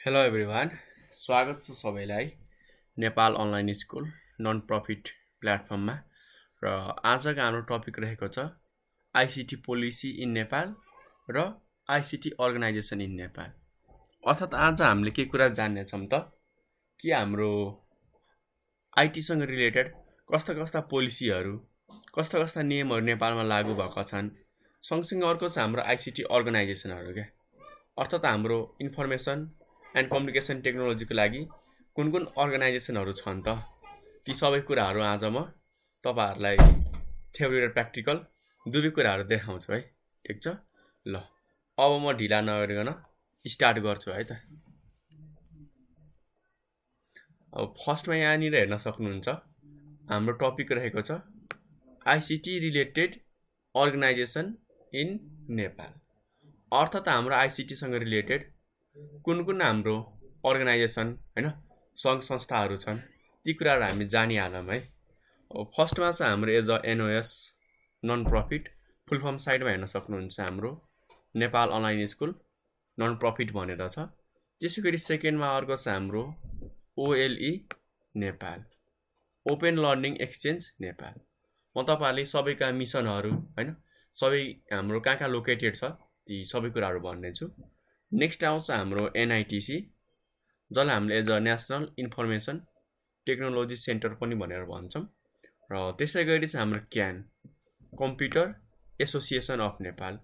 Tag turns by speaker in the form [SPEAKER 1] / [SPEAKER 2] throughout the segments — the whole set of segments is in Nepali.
[SPEAKER 1] हेलो एभ्रिवान, स्वागत छ सबैलाई Nepal online school non profit प्लेटफर्ममा। र आजको हाम्रो टपिक रहेको छ आइसिटी पोलिसी इन नेपाल र आइसिटी अर्गनाइजेसन इन नेपाल। अर्थात् आज हामीले के कुरा जान्नेछौँ त कि हाम्रो आइटीसँग रिलेटेड कस्ता कस्ता पोलिसीहरू, कस्ता कस्ता नियमहरू नेपालमा लागू भएका छन्। सँगसँगै अर्को छ हाम्रो आइसिटी अर्गनाइजेसनहरू क्या, अर्थात् हाम्रो इन्फर्मेसन एन्ड कम्युनिकेसन टेक्नोलोजीको लागि कुन कुन अर्गनाइजेसनहरू छन् त, ती सबै कुराहरू आज म तपाईहरुलाई थ्योरी र प्र्याक्टिकल दुवै कुराहरू देखाउँछु है। ठिक छ, ल अब म ढिला नगरिकन स्टार्ट गर्छु है त। अब फर्स्टमा यहाँनिर हेर्न सक्नुहुन्छ हाम्रो टपिक रहेको छ ICT related organization in Nepal. अर्थात् हाम्रो आइसिटीसँग रिलेटेड कुन कुन हाम्रो अर्गनाइजेसन हैन सङ्घ संस्थाहरू छन्, ती कुराहरू हामी जानिहालौँ है। अब फर्स्टमा छ हाम्रो as a NOS non profit, full form साइडमा हेर्न सक्नुहुन्छ हाम्रो Nepal online school non profit भनेर छ। त्यसै गरी सेकेन्डमा अर्को छ हाम्रो OLE Nepal, open learning exchange Nepal. म तपाईँहरूले सबैका मिसनहरू हैन, सबै हाम्रो कहाँ कहाँ लोकेटेड छ ती सबै कुराहरू भन्नेछु। नेक्स्ट आउँछ हाम्रो एनआइटिसी, जसलाई हामीले as a national information technology centre पनि भनेर भन्छौँ। र त्यसै गरी चाहिँ हाम्रो CAN, computer association of Nepal.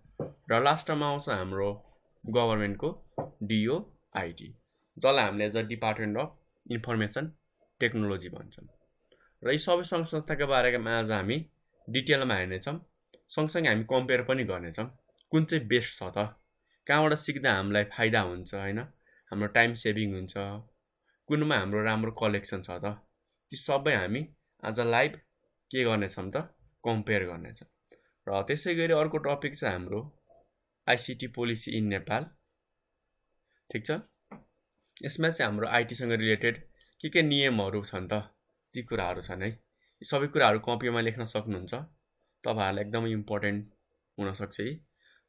[SPEAKER 1] र लास्टमा आउँछ हाम्रो गभर्मेन्टको डिओआइटी, जसलाई हामीले as a department of information technology भन्छौँ। र यी सबै सङ्घ संस्थाका बारेमा आज हामी डिटेलमा हेर्नेछौँ। सँगसँगै हामी कम्पेयर पनि गर्नेछौँ कुन चाहिँ बेस्ट छ त, कहाँबाट सिक्दा हामीलाई फाइदा हुन्छ हैन, हाम्रो टाइम सेभिङ हुन्छ, कुनमा हाम्रो राम्रो कलेक्सन छ त, ती सबै हामी आज लाइभ के गर्नेछौँ त, कम्पेयर गर्नेछौँ। र त्यसै गरी अर्को टपिक छ हाम्रो आइसिटी पोलिसी इन नेपाल। ठिक छ, यसमा चाहिँ हाम्रो आइटीसँग रिलेटेड के नियमहरू छन् त, ती कुराहरू छन् है। यी सबै कुराहरू कपीमा लेख्न सक्नुहुन्छ, तपाईहरुलाई एकदमै इम्पोर्टेन्ट हुन सक्छ है।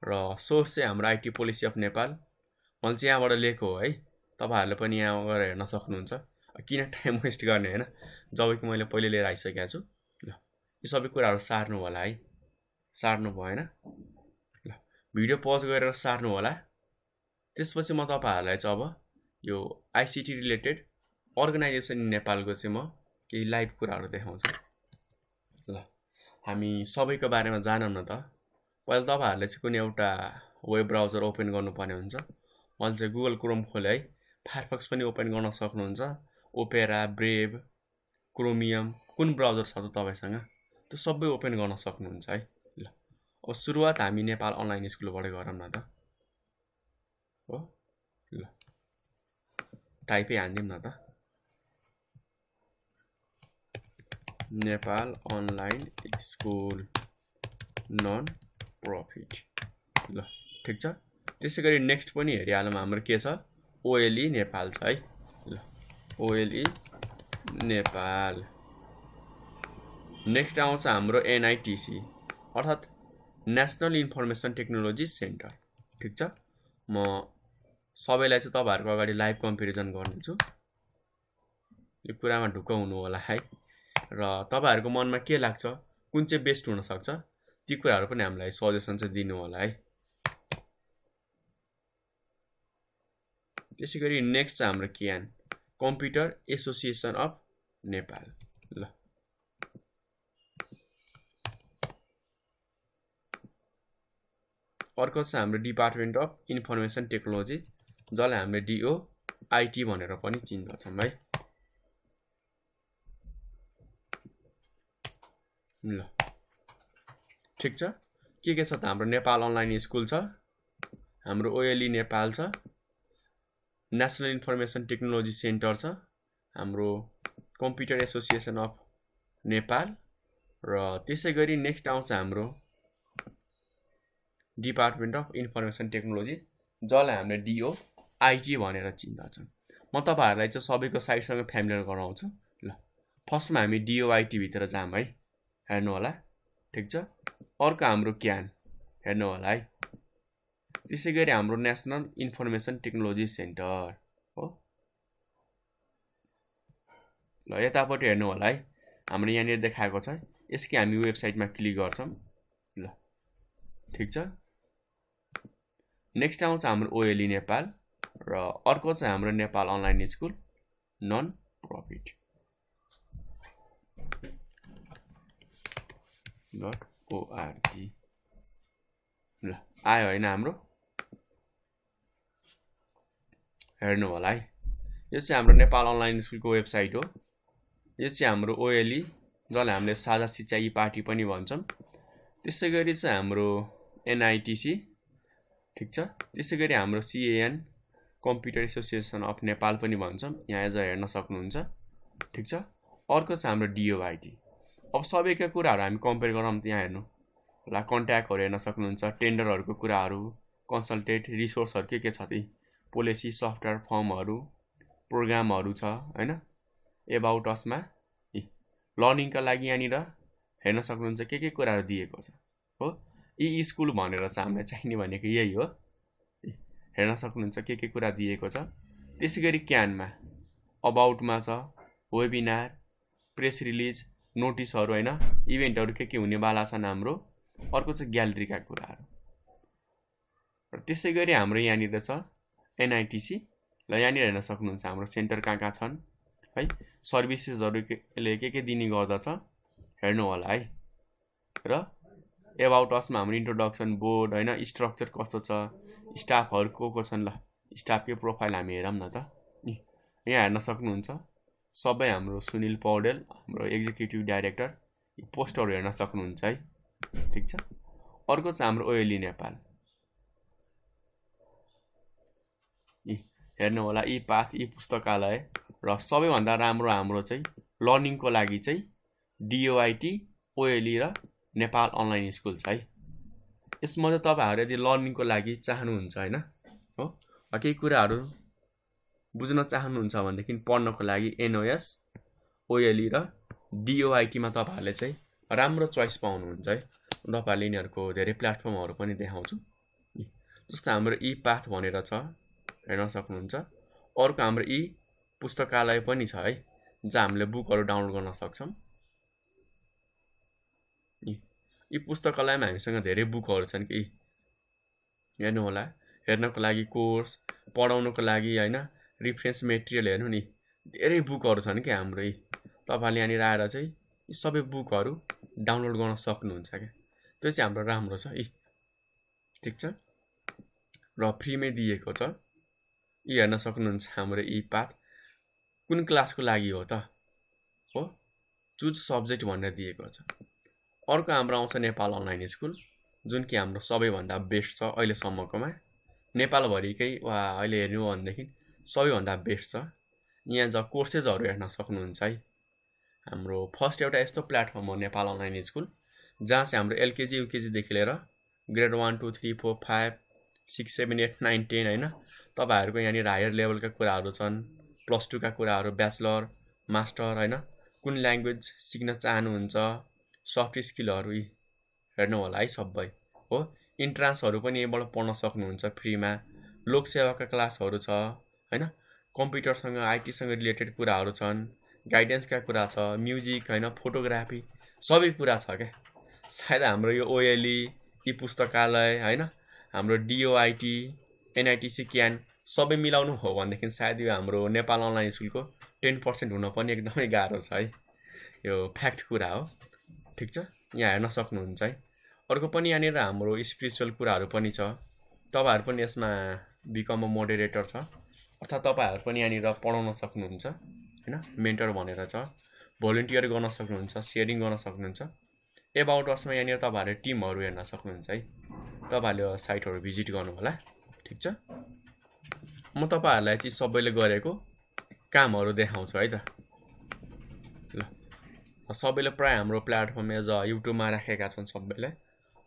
[SPEAKER 1] र सोर्स चाहिँ हाम्रो आइटी पोलिसी अफ नेपाल, मैले चाहिँ यहाँबाट लेखेको हो है, तपाईहरुले पनि यहाँ गएर हेर्न सक्नुहुन्छ। किन टाइम वेस्ट गर्ने हैन, जबकि मैले पहिले लिएर आइसकेको छु। ल यी सबै कुराहरू सार्नु होला है, सार्नु भएन ल भिडियो पज गरेर सार्नु होला। त्यसपछि म तपाईहरुलाई चाहिँ अब यो आइसिटी रिलेटेड अर्गनाइजेसन इन नेपालको चाहिँ म केही लाइभ कुराहरू देखाउँछु। ल हामी सबैको बारेमा जानौँ न त। पहिला तपाईहरुले चाहिँ कुनै एउटा वेब ब्राउजर ओपन गर्नुपर्ने हुन्छ। मैले चाहिँ गुगल क्रोम खोले है, फायरफक्स पनि ओपन गर्न सक्नुहुन्छ, ओपेरा, ब्रेभ, क्रोमियम, कुन ब्राउजर छ त तपाईसँग त्यो सबै ओपन गर्न सक्नुहुन्छ है। ल अब सुरुवात हामी नेपाल अनलाइन स्कुलबाट गरौँ न त। हो ल टाइपै हान्दिउँ न त, Nepal online school non profit. ल ठिक छ, त्यसै गरी नेक्स्ट पनि हेरिहालौँ, हाम्रो के छ, ओएलई नेपाल छ है। ल ओएलई नेपाल। नेक्स्ट आउँछ हाम्रो एनआइटिसी, अर्थात् नेसनल इन्फर्मेसन टेक्नोलोजी सेन्टर। ठिक छ, म सबैलाई चाहिँ तपाईहरुको अगाडि लाइभ कम्पेरिजन गर्नेछु, यो कुरामा ढुक्क हुनु होला है। र तपाईहरुको मनमा के लाग्छ, कुन चाहिँ बेस्ट हुन सक्छ, ती कुराहरू पनि हामीलाई सजेसन चाहिँ दिनु होला है। त्यसै गरी नेक्स्ट छ हाम्रो CAN, computer association of Nepal. ल अर्को छ हाम्रो डिपार्टमेन्ट अफ इन्फर्मेसन टेक्नोलोजी, जसलाई हामीले डिओआइटी भनेर पनि चिन्दछौँ है। ल ठिक छ, के छ त, हाम्रो नेपाल अनलाइन स्कुल छ, हाम्रो ओएलई नेपाल छ, नेसनल इन्फर्मेसन टेक्नोलोजी सेन्टर छ, हाम्रो कम्प्युटर एसोसिएसन अफ नेपाल। र त्यसै गरी नेक्स्ट आउँछ हाम्रो डिपार्टमेन्ट अफ इन्फर्मेसन टेक्नोलोजी, जसलाई हामीले डिओआइटी भनेर चिन्दछौँ। म तपाईहरुलाई चाहिँ सबैको साइटसँग फ्यामिलियर गराउँछु। ल फर्स्टमा हामी डिओआइटी भित्र जाम है, हेर्नु होला। ठिक छ, अर्को हाम्रो क्यान हेर्नु होला है। त्यसै गरी हाम्रो नेसनल इन्फर्मेसन टेक्नोलोजी सेन्टर, हो। ल यतापट्टि हेर्नु होला है, हाम्रो यहाँनिर देखाएको छ। यसकै हामी वेबसाइटमा क्लिक गर्छौँ। ल ठिक छ। नेक्स्ट आउँछ हाम्रो ओएलई नेपाल र अर्को चाहिँ हाम्रो Nepal online school non profit .org। ल आयो होइन हाम्रो, हेर्नु होला है। यो चाहिँ हाम्रो नेपाल अनलाइन स्कुलको वेबसाइट हो। यो चाहिँ हाम्रो ओएलई, जसलाई हामीले साझा शिक्षा ई पार्टी पनि भन्छौँ। त्यसै गरी चाहिँ हाम्रो एनआइटिसी, ठिक छ। त्यसै गरी हाम्रो CAN computer association of Nepal पनि भन्छौँ, यहाँ एज हेर्न सक्नुहुन्छ, ठिक छ। अर्को चाहिँ हाम्रो DOIT। अब सबैका कुराहरू हामी कम्पेयर गरौँ त यहाँ हेर्नु ल, कन्ट्याक्टहरू हेर्न सक्नुहुन्छ, टेन्डरहरूको कुराहरू, कन्सल्टेन्ट रिसोर्सहरू के छ ती, पोलिसी, सफ्टवेयर, फर्महरू, प्रोग्रामहरू छ होइन। एबाउट असमा लर्निङका लागि यहाँनिर हेर्न सक्नुहुन्छ के कुराहरू दिएको छ हो। ई स्कुल भनेर चाहिँ हामीलाई चाहिने भनेको यही हो। हेर्न सक्नुहुन्छ के कुरा दिएको छ। त्यसै गरी क्यानमा अबाउटमा छ, वेबिनार, प्रेस रिलिज, नोटिसहरू होइन, इभेन्टहरू के हुनेवाला छन् हाम्रो। अर्को चाहिँ ग्यालेरीका कुराहरू। र त्यसै गरी हाम्रो यहाँनिर छ एनआइटिसी। ल यहाँनिर हेर्न सक्नुहुन्छ हाम्रो सेन्टर कहाँ छन् है, सर्भिसेसहरूले के दिने गर्दछ हेर्नु होला है। र एबाउट असमा हाम्रो इन्ट्रोडक्सन, बोर्ड होइन, स्ट्रक्चर कस्तो छ, स्टाफहरू को छन्। ल स्टाफकै प्रोफाइल हामी हेरौँ न त। यहाँ हेर्न सक्नुहुन्छ सबै हाम्रो सुनिल पौडेल, हाम्रो एक्जिक्युटिभ डाइरेक्टर, पोस्टहरू हेर्न सक्नुहुन्छ है, ठिक छ। अर्को चाहिँ हाम्रो ओएलई नेपाल, हेर्नु होला ई पाथ, ई पुस्तकालय। र सबैभन्दा राम्रो हाम्रो चाहिँ लर्निङको लागि चाहिँ DOIT, ओएलई र नेपाल अनलाइन स्कुल छ है। यसमध्ये तपाईँहरू यदि लर्निङको लागि चाहनुहुन्छ होइन हो, केही कुराहरू बुझ्न चाहनुहुन्छ भनेदेखि पढ्नको लागि NOS, ओएलई र DOITमा तपाईँहरूले चाहिँ राम्रो चोइस पाउनुहुन्छ है। तपाईँहरूले यिनीहरूको धेरै प्लेटफर्महरू पनि देखाउँछु, जस्तो हाम्रो ई पाथ भनेर छ, हेर्न सक्नुहुन्छ। अर्को हाम्रो ई पुस्तकालय पनि छ है, जहाँ हामीले बुकहरू डाउनलोड गर्न सक्छौँ। यी पुस्तकालयमा हामीसँग धेरै बुकहरू छन् कि हेर्नु होला। हेर्नको लागि कोर्स, पढाउनको लागि होइन, रिफरेन्स मेटेरियल हेर्नु नि, धेरै बुकहरू छन् कि हाम्रो। तपाईँहरूले यहाँनिर आएर चाहिँ यी सबै बुकहरू डाउनलोड गर्न सक्नुहुन्छ क्या। त्यो चाहिँ हाम्रो राम्रो छ यी, ठिक छ। र फ्रीमै दिएको छ। यी हेर्न सक्नुहुन्छ हाम्रो ई पाथ कुन क्लासको लागि हो त हो, चुज सब्जेक्ट भनेर दिएको छ। अर्को हाम्रो आउँछ नेपाल अनलाइन स्कुल, जुन कि हाम्रो सबैभन्दा बेस्ट छ अहिलेसम्मकोमा, नेपालभरिकै वा अहिले हेर्नु हो भनेदेखि सबैभन्दा बेस्ट छ। यहाँ ज कोर्सेसहरू हेर्न सक्नुहुन्छ है। हाम्रो फर्स्ट एउटा यस्तो प्लेटफर्म हो नेपाल अनलाइन स्कुल, जहाँ चाहिँ हाम्रो एलकेजी युकेजीदेखि लिएर ग्रेड 1 2 3 4 5 6 7 8 9 10 होइन, तपाईँहरूको यहाँनिर हायर लेभलका कुराहरू छन्, +2 का कुराहरू, ब्याचलर, मास्टर होइन, कुन ल्याङ्ग्वेज सिक्न चाहनुहुन्छ, सफ्ट स्किलहरू हेर्नु होला है सबै हो। इन्ट्रान्सहरू पनि यहीँबाट पढ्न सक्नुहुन्छ फ्रीमा। लोकसेवाका क्लासहरू छ होइन, कम्प्युटरसँग आइटीसँग रिलेटेड कुराहरू छन्, गाइडेन्सका कुरा छ, म्युजिक होइन, फोटोग्राफी, सबै कुरा छ क्या। सायद हाम्रो यो ओएलई, ई पुस्तकालय होइन, हाम्रो DOIT, एनआइटिसी, क्यान सबै मिलाउनु हो भनेदेखि सायद यो हाम्रो नेपाल अनलाइन स्कुलको 10% हुन पनि एकदमै गाह्रो छ है। यो फ्याक्ट कुरा हो, ठिक छ। यहाँ हेर्न सक्नुहुन्छ है। अर्को पनि यहाँनिर हाम्रो स्पिरिचुअल कुराहरू पनि छ। तपाईँहरू पनि यसमा बिकम अ मोडरेटर छ, अथवा तपाईँहरू पनि यहाँनिर पढाउन सक्नुहुन्छ होइन, मेन्टर भनेर छ, भोलिन्टियर गर्न सक्नुहुन्छ, सेयरिङ गर्न सक्नुहुन्छ। एबाउट असमा यहाँनिर तपाईँहरूले टिमहरू हेर्न सक्नुहुन्छ है। तपाईँहरूले साइटहरू भिजिट गर्नु होला, ठिक छ। म तपाईँहरूलाई चाहिँ सबैले गरेको कामहरू देखाउँछु है त। ल सबैले प्रायः हाम्रो प्लेटफर्म एज युट्युबमा राखेका छन् सबैले,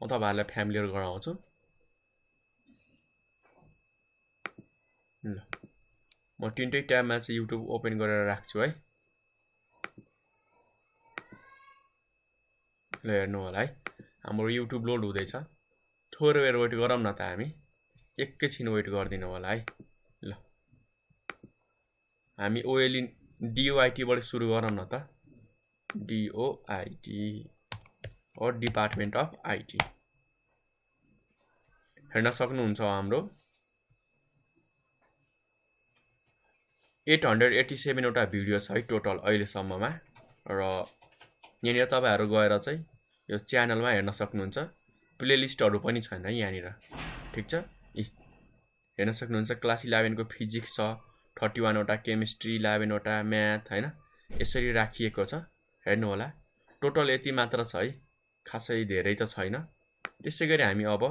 [SPEAKER 1] म तपाईँहरूलाई फ्यामिलियर गराउँछु। ल म तिनटै ट्याबमा चाहिँ युट्युब ओपन गरेर राख्छु है। ल हेर्नु होला है, हाम्रो युट्युब लोड हुँदैछ। थोरै बेर वेट गरौँ न त हामी, एकैछिन वेट गरिदिनु होला है। ल हामी OLE DOIT बाट सुरु गरौँ न त DOIT or department of IT हेर्न सक्नुहुन्छ हाम्रो 887 वटा भिडियो छ है टोटल अहिलेसम्ममा र यहाँनिर तपाईहरु गएर चाहिँ यो च्यानलमा हेर्न सक्नुहुन्छ प्लेलिस्टहरु पनि छन् है यहाँनिर ठीक छ हेर्न सक्नुहुन्छ क्लास 11 को फिजिक्स छ 31 वटा केमिस्ट्री 11 वटा म्याथ हैन यसरी राखिएको छ हेर्नु होला टोटल यति मात्र छ है खासै धेरै त छैन त्यसैगरी हामी अब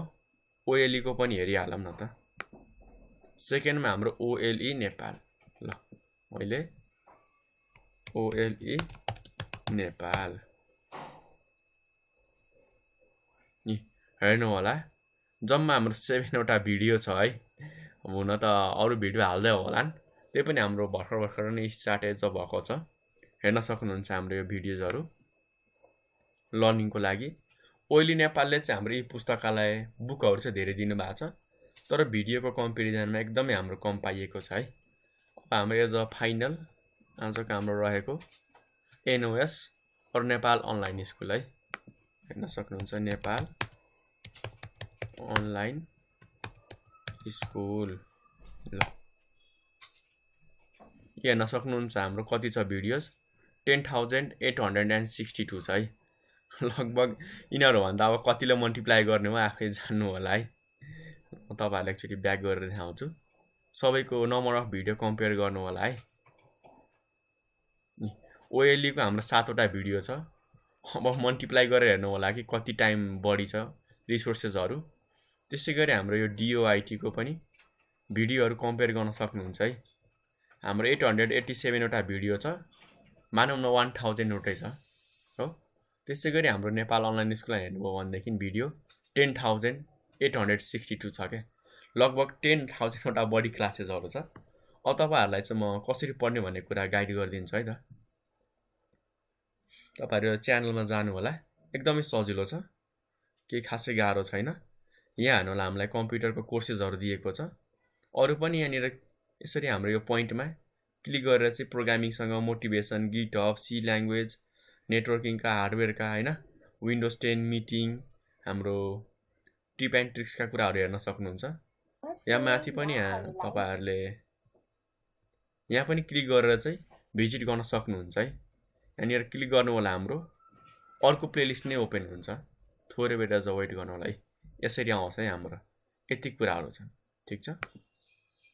[SPEAKER 1] OLE को पनि हेरिहालौं न त सेकेन्डमा हाम्रो OLE नेपाल ल मैले OLE नेपाल नि हेर्नु होला जम्मा हाम्रो 7 वटा भिडियो छ है हुन त अरु भिडियो हाल्दै होलान् त्यही पनि हाम्रो भर्खर नै स्टार्टेज भएको छ हेर्न सक्नुहुन्छ हाम्रो यो भिडियोजहरु लर्निङको लागि OLE नेपालले चाहिँ हाम्रो पुस्तकालय बुकहरु चाहिँ धेरै दिनु भएको छ तर भिडियोको कम्पेरिजनमा एकदमै हाम्रो कम पाइएको छ है अब हाम्रो एज अ फाइनल आजको हाम्रो रहेको NOS और नेपाल अनलाइन स्कुल है हेर्न सक्नुहुन्छ नेपाल अनलाइन स्कुल ल हेर्न सक्नुहुन्छ हाम्रो कति छ भिडियोज 10862 छ है लगभग यिनीहरु भन्दा अब कतिले मल्टिप्लाई गर्ने हो आफै जान्नु होला है तपाईहरुलाई एकचोटी ब्याक गरेर देखाउँछु सबैको नम्बर अफ भिडियो कम्पेयर गर्नु होला है OLE को हाम्रो 7 वटा भिडियो छ अब मल्टिप्लाई गरेर हेर्नु होला कि कति टाइम बढी छ रिसोर्सेसहरु त्यसैगरी हाम्रो यो DOIT को पनि भिडियोहरु कम्पेयर गर्न सक्नुहुन्छ है हाम्रो 887 वटा भिडियो छ मानौं न 1000 वटै छ हो त्यसैगरी हाम्रो नेपाल अनलाइन स्कुल हेर्नुभयो भनेदेखि भिडियो 10862 छ के लगभग 10000 वटा बढी क्लासेसहरु छ अब तपाईहरुलाई चाहिँ म कसरी पढ्ने भन्ने कुरा गाइड गरिदिन्छु है त तपाईहरु च्यानलमा जानु होला एकदमै सजिलो छ के खासै गाह्रो छैन यहाँ हेर्नु होला हामीलाई कम्प्युटरको कोर्सेसहरु दिएको छ अरु पनि यहाँनिर यसरी हाम्रो यो पोइन्टमा क्लिक गरेर चाहिँ प्रोग्रामिङ सँग motivation GitHub C language networking का हार्डवेयर का हैन विन्डोज 10 मिटिङ हाम्रो टिप एन्ड ट्रिक्स का कुराहरु हेर्न सक्नुहुन्छ यहाँ माथि पनि तपाईहरुले यहाँ पनि क्लिक गरेर चाहिँ भिजिट गर्न सक्नुहुन्छ है यहाँनिर क्लिक गर्नु होला हाम्रो अर्को प्लेलिस्ट नै ओपन हुन्छ थोरै बेर चाहिँ वेट गर्नु होला है यसरी आउँछ है हाम्रो यति कुराहरु छन् ठीक छ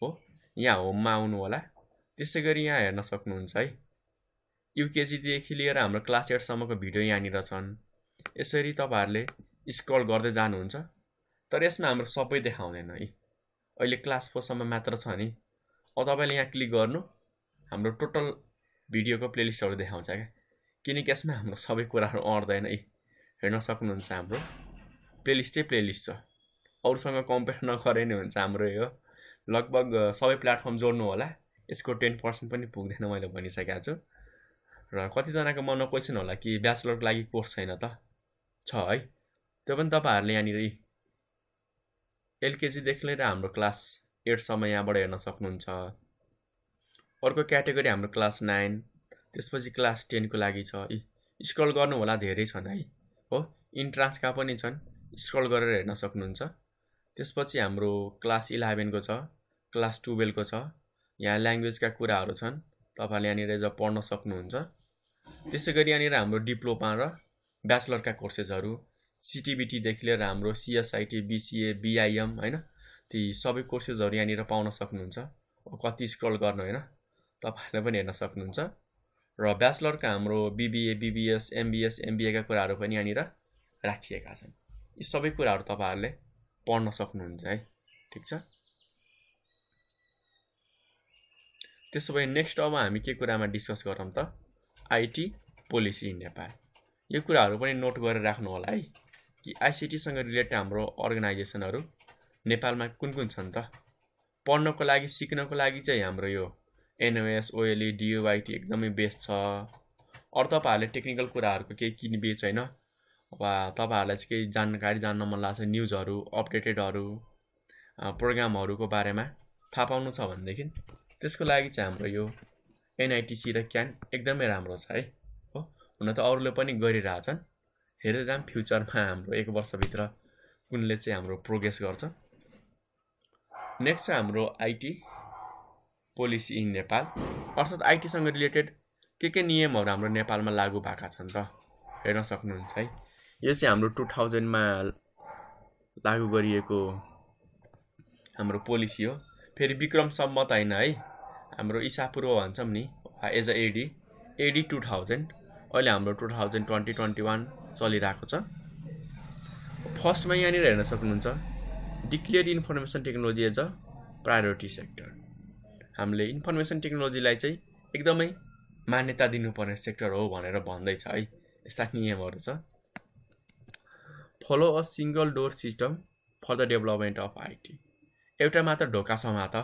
[SPEAKER 1] हो यहाँ होममा आउनु होला त्यसैगरी यहाँ हेर्न सक्नुहुन्छ है युकेजी देखि लिएर हाम्रो क्लास 8 सम्मको भिडियो यहाँनिर छन् यसरी तपाईहरुले स्क्रल गर्दै जानुहुन्छ तर यसमा हाम्रो सबै देखाउँदैन है अहिले क्लास 4 सम्म मात्र छ नि अब तपाईले यहाँ क्लिक गर्नु हाम्रो टोटल भिडियोको प्लेलिस्टहरु देखाउँछ के किनकि यसमा हाम्रो सबै कुराहरु अड्दैन है हेर्न सक्नुहुन्छ हाम्रो प्लेलिस्टै प्लेलिस्ट छ अरुसँग कम्पेयर नगरे नि हुन्छ हाम्रो यो लगभग सबै प्लेटफर्म जोड्नु होला यसको 10% पनि पुग्दैन मैले भनिसकेको छु र कति जनाको मनमा क्वेशन होला कि ब्याचलरको लागि कोर्स छैन त छ है त्यो पनि तपाईहरुले यहाँनिर एलकेजी देखि लिएर हाम्रो क्लास 8 सम्म यहाँबाट हेर्न सक्नुहुन्छ अर्को क्याटेगोरी हाम्रो क्लास 9 त्यसपछि क्लास 10 को लागि छ स्क्रल गर्नु होला धेरै छन् है हो इन्ट्रान्स का पनि छन् स्क्रल गरेर हेर्न सक्नुहुन्छ त्यसपछि हाम्रो क्लास 11 को छ क्लास 12 को छ यहाँ ल्याङ्ग्वेज का कुराहरु छन् तपाईहरुले यहाँनिर ज पढ्न सक्नुहुन्छ त्यसैगरी यहाँनिर हाम्रो डिप्लोमा र ब्याचलर का कोर्सेसहरु सीटीबीटी देखि लिएर हाम्रो सीएसआईटी बीसीए बीआईएम हैन ती सबै कोर्सेसहरु यहाँनिर पाउन सक्नुहुन्छ कति स्क्रल गर्नु हैन तपाईहरुले पनि हेर्न सक्नुहुन्छ र ब्याचलर का हाम्रो बीबीए बीबीएस एमबीएस एमबीए का कुराहरु पनि यहाँनिर राखिएका छन् यी सबै कुराहरु तपाईहरुले पढ्न सक्नुहुन्छ है ठीक छ त्यसोभए नेक्स्ट अब हामी के कुरामा डिस्कस गरौँ त आईटी पोलिसी इन नेपाल यो कुराहरु पनि नोट गरेर राख्नु होला है कि आईसीटी सँग रिलेटेड हाम्रो अर्गनाइजेसनहरु नेपालमा कुन छन् त पढ्नको लागि सिक्नको लागि चाहिँ हाम्रो यो NOS OLE DOIT एकदमै बेस्ट छ अरु तपाईहरुले टेक्निकल कुराहरुको केही किन्बे छैन वा तपाईहरुलाई चाहिँ केही जानकारी जान्न मन लाग्छ न्यूजहरु अपडेटेडहरु प्रोग्रामहरुको बारेमा थाहा पाउनु छ भनेदेखि त्यसको लागि चाहिँ हाम्रो यो एनआइटिसी र क्यान एकदमै राम्रो छ है हो। हुन त अरूले पनि गरिरहेछन्, हेरेर जाम फ्युचरमा हाम्रो 1 वर्षभित्र कुनले चाहिँ हाम्रो प्रोग्रेस गर्छ। नेक्स्ट छ हाम्रो आइटी पोलिसी इन नेपाल, अर्थात् आइटीसँग रिलेटेड के नियमहरू हाम्रो नेपालमा लागू भएका छन् त हेर्न सक्नुहुन्छ है। यो चाहिँ हाम्रो 2000 मा लागू गरिएको हाम्रो पोलिसी हो। फेरि विक्रम सम्मत होइन है, हाम्रो ईसापूर्व भन्छौँ नि, एज अ एडी 2000, अहिले हाम्रो 2020-21 चलिरहेको छ। फर्स्टमा यहाँनिर हेर्न सक्नुहुन्छ, declare information technology as a priority sector. हामीले इन्फर्मेसन टेक्नोलोजीलाई चाहिँ एकदमै मान्यता दिनुपर्ने सेक्टर हो भनेर भन्दैछ है। यस्ता नियमहरू छ। Follow a single door system for the development of IT. एउटा मात्र ढोका समात,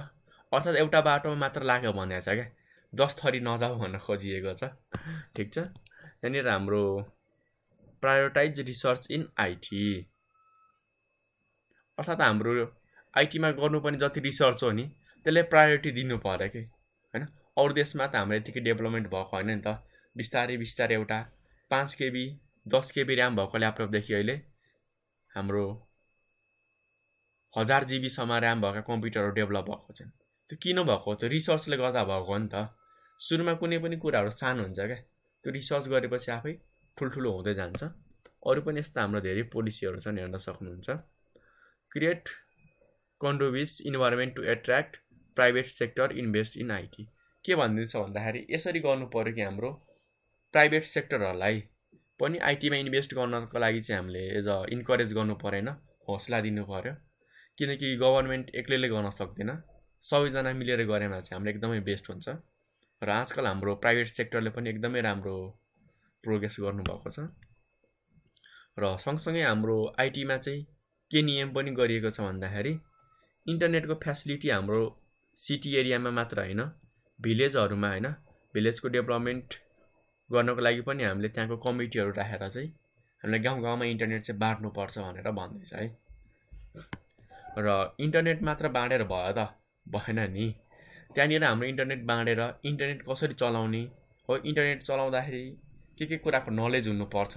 [SPEAKER 1] अर्थात् एउटा बाटोमा मात्र लाग्यो भनेको छ क्या, 10 थरी नजाऊ भन्न खोजिएको छ। ठिक छ। यहाँनिर हाम्रो प्रायोरिटाइज रिसर्च इन आइटी, अर्थात् हाम्रो आइटीमा गर्नुपर्ने जति रिसर्च हो नि त्यसले प्रायोरिटी दिनु पर्यो कि होइन। अरू देशमा त हाम्रो यतिकै डेभलपमेन्ट भएको होइन नि त। बिस्तारै बिस्तारै एउटा 5 KB 10 KB ऱ्याम भएको ल्यापटपदेखि अहिले हाम्रो 1000 GB ऱ्याम भएका कम्प्युटरहरू डेभलप भएको छन्। त्यो किन भएको? त्यो रिसर्चले गर्दा भएको हो नि त। सुरुमा कुनै पनि कुराहरू सानो हुन्छ क्या, त्यो रिसर्च गरेपछि आफै ठुल्ठुलो हुँदै जान्छ। अरू पनि यस्ता हाम्रो धेरै पोलिसीहरू छन्, हेर्न सक्नुहुन्छ। Create conducive environment to attract private sector invest in IT. के भनिदिन्छ भन्दाखेरि यसरी गर्नु पर्यो कि हाम्रो प्राइभेट सेक्टरहरूलाई पनि आइटीमा इन्भेस्ट गर्नको लागि चाहिँ हामीले एज अ इन्करेज गर्नु परेन, हौसला दिनु पर्यो। किनकि गभर्नमेन्ट एक्लैले गर्न सक्दैन, सबैजना मिलेर गरेमा चाहिँ हाम्रो एकदमै बेस्ट हुन्छ। र आजकल हाम्रो प्राइभेट सेक्टरले पनि एकदमै राम्रो प्रोग्रेस गर्नुभएको छ। र सँगसँगै हाम्रो आइटीमा चाहिँ के नियम पनि गरिएको छ भन्दाखेरि इन्टरनेटको फ्यासिलिटी हाम्रो सिटी एरियामा मात्र होइन, भिलेजहरूमा होइन, भिलेजको डेभलपमेन्ट गर्नको लागि पनि हामीले त्यहाँको कमिटीहरू राखेर चाहिँ हामीले गाउँ गाउँमा इन्टरनेट चाहिँ बाँड्नुपर्छ भनेर भन्दैछ है। र इन्टरनेट मात्र बाँडेर भयो त भएन नि, त्यहाँनिर हाम्रो इन्टरनेट बाँडेर इन्टरनेट कसरी चलाउने हो, इन्टरनेट चलाउँदाखेरि के कुराको नलेज हुनुपर्छ,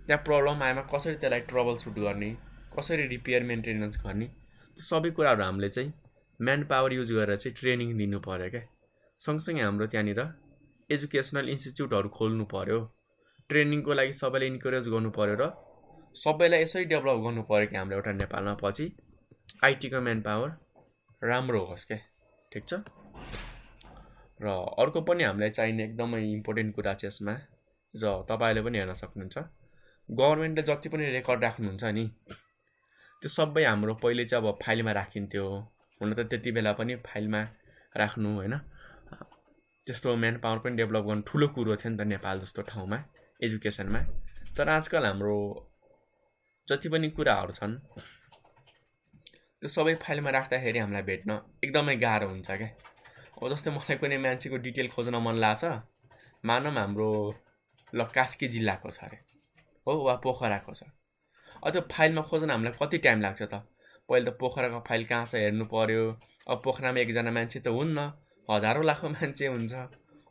[SPEAKER 1] त्यहाँ प्रब्लम आएमा कसरी त्यसलाई ट्रबल सुट गर्ने, कसरी रिपेयर मेन्टेनेन्स गर्ने, त्यो सबै कुराहरू हामीले चाहिँ म्यान पावर युज गरेर चाहिँ ट्रेनिङ दिनु पर्यो क्या। सँगसँगै हाम्रो त्यहाँनिर एजुकेसनल इन्स्टिच्युटहरू खोल्नु पर्यो, ट्रेनिङको लागि सबैलाई इन्करेज गर्नु पर्यो र सबैलाई यसरी डेभलप गर्नु पर्यो कि हाम्रो एउटा नेपालमा पछि आइटीको म्यान पावर राम्रो होस् क्या। ठिक छ। र अर्को पनि हामीलाई चाहिने एकदमै इम्पोर्टेन्ट कुरा छ यसमा, तपाईँहरूले पनि हेर्न सक्नुहुन्छ, गभर्नमेन्टले जति पनि रेकर्ड राख्नुहुन्छ नि त्यो सबै हाम्रो पहिले चाहिँ अब फाइलमा राखिन्थ्यो। हुन त त्यति बेला पनि फाइलमा राख्नु होइन, त्यस्तो म्यान पावर पनि डेभलप गर्नु ठुलो कुरो थियो नि त नेपाल जस्तो ठाउँमा एजुकेसनमा। तर आजकल हाम्रो जति पनि कुराहरू छन् त्यो सबै फाइलमा राख्दाखेरि हामीलाई भेट्न एकदमै गाह्रो हुन्छ क्या। अब जस्तै मलाई कुनै मान्छेको डिटेल खोज्न मन लाग्छ, मानौँ हाम्रो कास्की जिल्लाको छ अरे हो, वा पोखराको छ, त्यो फाइलमा खोज्न हामीलाई कति टाइम लाग्छ त? पहिले त पोखराको फाइल कहाँ छ हेर्नु पर्यो। अब पोखरामा एकजना मान्छे त हुन्न, हजारौँ लाखौँ मान्छे हुन्छ।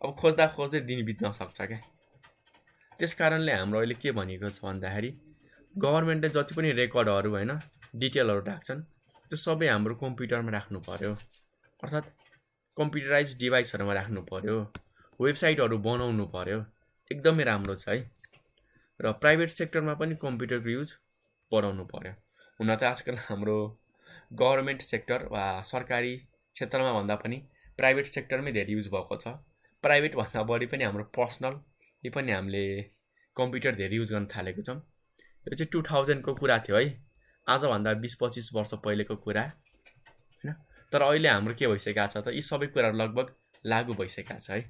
[SPEAKER 1] अब खोज्दा खोज्दै दिन बित्न सक्छ क्या। त्यस कारणले हाम्रो अहिले के भनेको छ भन्दाखेरि गभर्नमेन्टले जति पनि रेकर्डहरू होइन डिटेलहरू राख्छन् त्यो सबै हाम्रो कम्प्युटरमा राख्नु पर्यो, अर्थात् कम्प्युटराइज डिभाइसहरूमा राख्नु पर्यो, वेबसाइटहरू बनाउनु पर्यो। एकदमै राम्रो छ है। र प्राइभेट सेक्टरमा पनि कम्प्युटरको युज बढाउनु पर्यो। हुन त आजकल हाम्रो गभर्नमेन्ट सेक्टर वा सरकारी क्षेत्रमा भन्दा पनि प्राइभेट सेक्टरमै धेरै युज भएको छ। प्राइभेट भन्दा बढी पनि हाम्रो पर्सनल यो पनि हामीले कम्प्युटर धेरै युज गर्न थालेको छौँ। यो चाहिँ 2000 को कुरा थियो है, आजभन्दा 20-25 वर्ष पहिलेको कुरा होइन। तर अहिले हाम्रो के भइसकेको छ त, यी सबै कुराहरू लगभग लागू भइसकेका छ है।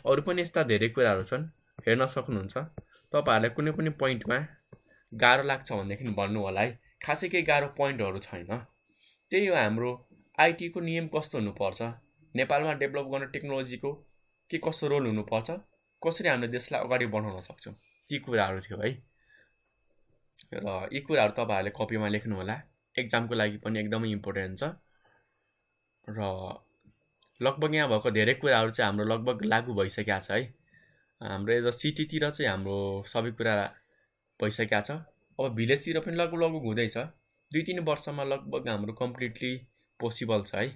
[SPEAKER 1] अरू पनि यस्ता धेरै कुराहरू छन्, हेर्न सक्नुहुन्छ। तपाईँहरूलाई कुनै पनि पोइन्टमा गाह्रो लाग्छ भनेदेखि भन्नु होला है, खासै केही गाह्रो पोइन्टहरू छैन। त्यही हो हाम्रो आइटीको नियम कस्तो हुनुपर्छ, नेपालमा डेभलप गर्न टेक्नोलोजीको के कस्तो रोल हुनुपर्छ, कसरी हामीले देशलाई अगाडि बढाउन सक्छौँ, ती कुराहरू थियो है। र यी कुराहरू तपाईँहरूले कपीमा लेख्नु होला, एक्जामको लागि पनि एकदमै इम्पोर्टेन्ट छ। र लगभग यहाँ भएको धेरै कुराहरू चाहिँ हाम्रो लगभग लागू भइसकेको छ है। हाम्रो एज अ सिटीतिर चाहिँ हाम्रो सबै कुरा भइसकेको छ। अब भिलेजतिर पनि लगभग हुँदैछ। 2-3 वर्षमा लगभग हाम्रो कम्प्लिटली पोसिबल छ है।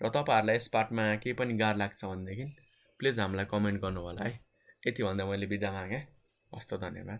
[SPEAKER 1] र तपाईँहरूलाई यस पार्टमा केही पनि गाह्रो लाग्छ भनेदेखि प्लिज हामीलाई कमेन्ट गर्नु होला है। यति भन्दा मैले बिदा मागेँ। हस्त, धन्यवाद।